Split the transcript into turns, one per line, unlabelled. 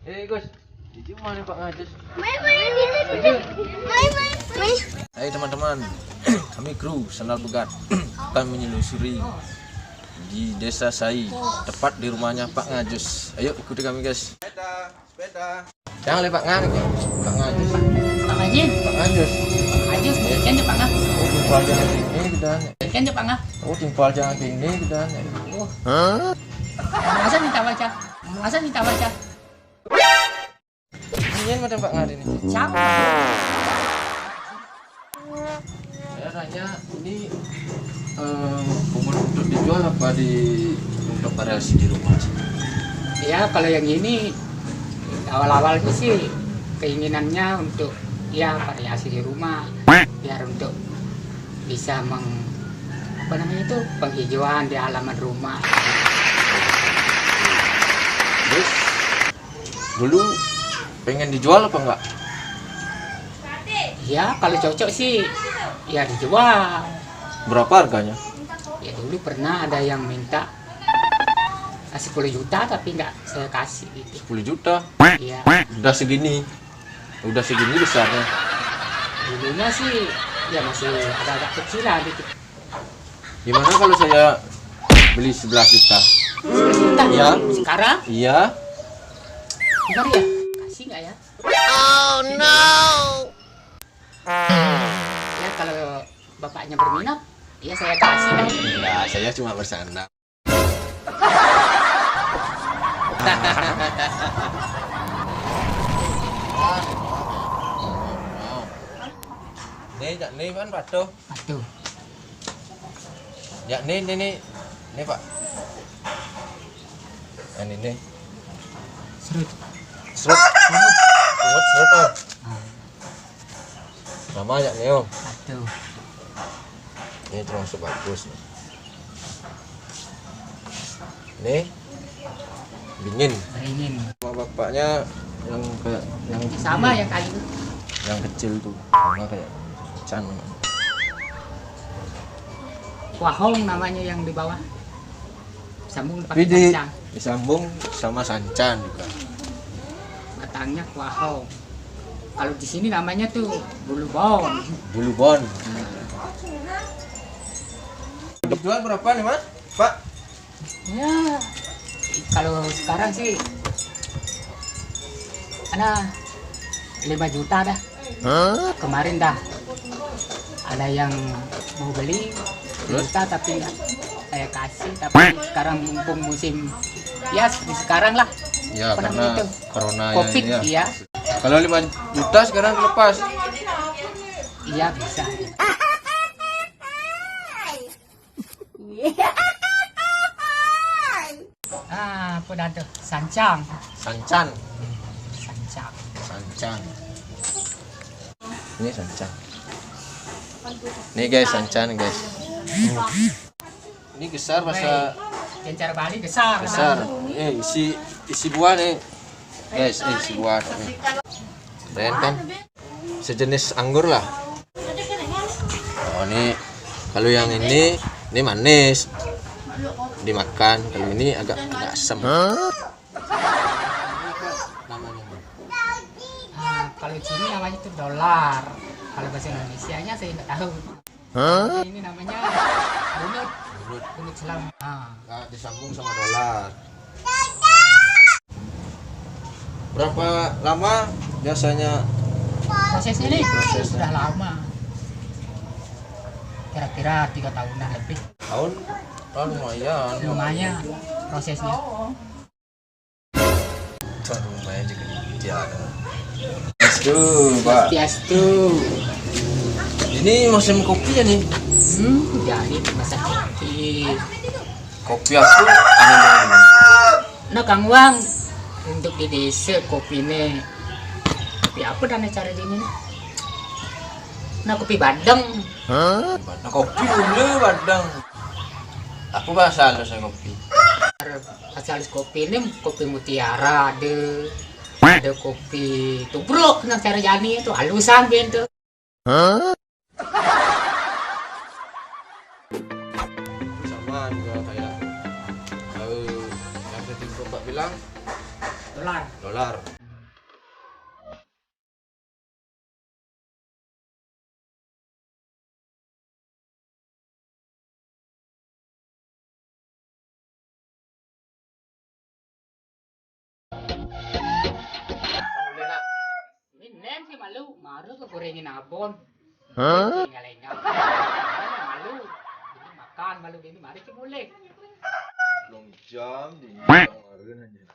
Gus, Cici mana Pak Ngajus?
Main.
Hai teman-teman, kami kru Sandal Pegat akan menyelusuri di desa Sai, tepat di rumahnya Pak Ngajus. Ayo ikuti kami guys. Sepeda. Jangan lepak Ngajus. Pak Ngajus.
Pak Ngajus.
Pak Ngajus.
Ngajus, kan Jepang ah.
Oh, timpal jangan ini kedan.
Kan Jepang ah.
Oh, timpal jangan ini kedan.
Oh. Masa minta baca? Masa minta baca?
Ini macam Pak Ngajus ini.
Siapa?
Saya tanya ini untuk dijual apa untuk variasi di rumah sih?
Ya kalau yang ini awal-awal itu sih keinginannya untuk ya variasi di rumah, biar untuk bisa penghijauan di halaman rumah.
Terus dulu pengen dijual apa enggak?
Ya kalau cocok sih ya dijual.
Berapa harganya?
Ya dulu pernah ada yang minta 10 juta tapi nggak saya kasih gitu.
10 juta?
Iya.
Udah segini besarnya.
Dulunya sih ya masih agak-agak kecil lah gitu.
Gimana kalau saya beli 11 juta?
11 juta?
Iya.
Sekarang?
Iya.
Gimana ya? Kasih nggak ya?
Oh no.
Ya kalau bapaknya berminat, ya saya kasih lah.
Enggak, saya cuma bersanda. Nih kan Pak tuh.
Aduh.
Ya nih Pak. Ini.
Serut.
Serut. Oh. Sama ya nih, Om.
Aduh.
Ini termasuk bagus nih. Nih dingin.
Beringin.
Sama bapaknya yang kayak yang
Sama yang kali itu.
yang kecil tuh, sama kayak Chan.
Wahong namanya yang di bawah. Sambung pakai
Widih,
kacang.
disambung sama Sanchan juga.
Batangnya wahong. Kalau di sini namanya tuh bulu bon.
Bulu bon. Dijual berapa nih Mas? Pak?
Ya, kalau sekarang sih ada 5 juta dah. Kemarin dah ada yang mau beli 5 juta tapi nggak saya kasih, tapi sekarang mumpung musim ya seperti sekarang lah.
Ya
Apa
karena
namanya itu?
corona
Covid
ya.
ya.
Kalau 5 juta sekarang lepas.
Iya bisa. Apa dah tuh? Sancang.
Sanchan.
Sancang.
Ini Sanchan. Nih guys, Sanchan guys. Ini besar bahasa
Gencar Bali besar.
besar. Isi buah nih. Guys, isi buah. Keren kan? Sejenis anggur lah. Oh, ini kalau yang ini manis. Dimakan. Kalau ini agak asam. Namanya.
Kalau di sini namanya itu dolar. Kalau bahasa Indonesianya saya nggak tahu. Ini namanya bunut selam.
Nggak disambung sama dolar. Berapa lama biasanya
Prosesnya nih
Prosesnya.
sudah lama. Kira-kira 3 tahunan lebih.
tahun? Tahun lumayan.
Lumayan prosesnya.
Tahun lumayan juga dia. Pak.
Swastiastu.
Ini musim kopi ya nih.
Jadi masa kopi.
Kopi aku aneh.
Nah Kang Wang, untuk di desa kopi ini, kopi apa dan cara ini? Nah kopi Bandeng.
Nah, kopi dulu Bandeng. Aku bahasa halus ya kopi.
Asalis kopi ini kopi mutiara ada kopi tubruk. Nah cara jani itu halusan gitu.
Sama juga kayak kalau yang tadi Bapak bilang
Dolar.
dolar.
malu ke gorengin abon. Lenga-lenga. Malu. Jadi makan malu gini mari ke boleh.
Long jam di yang aja.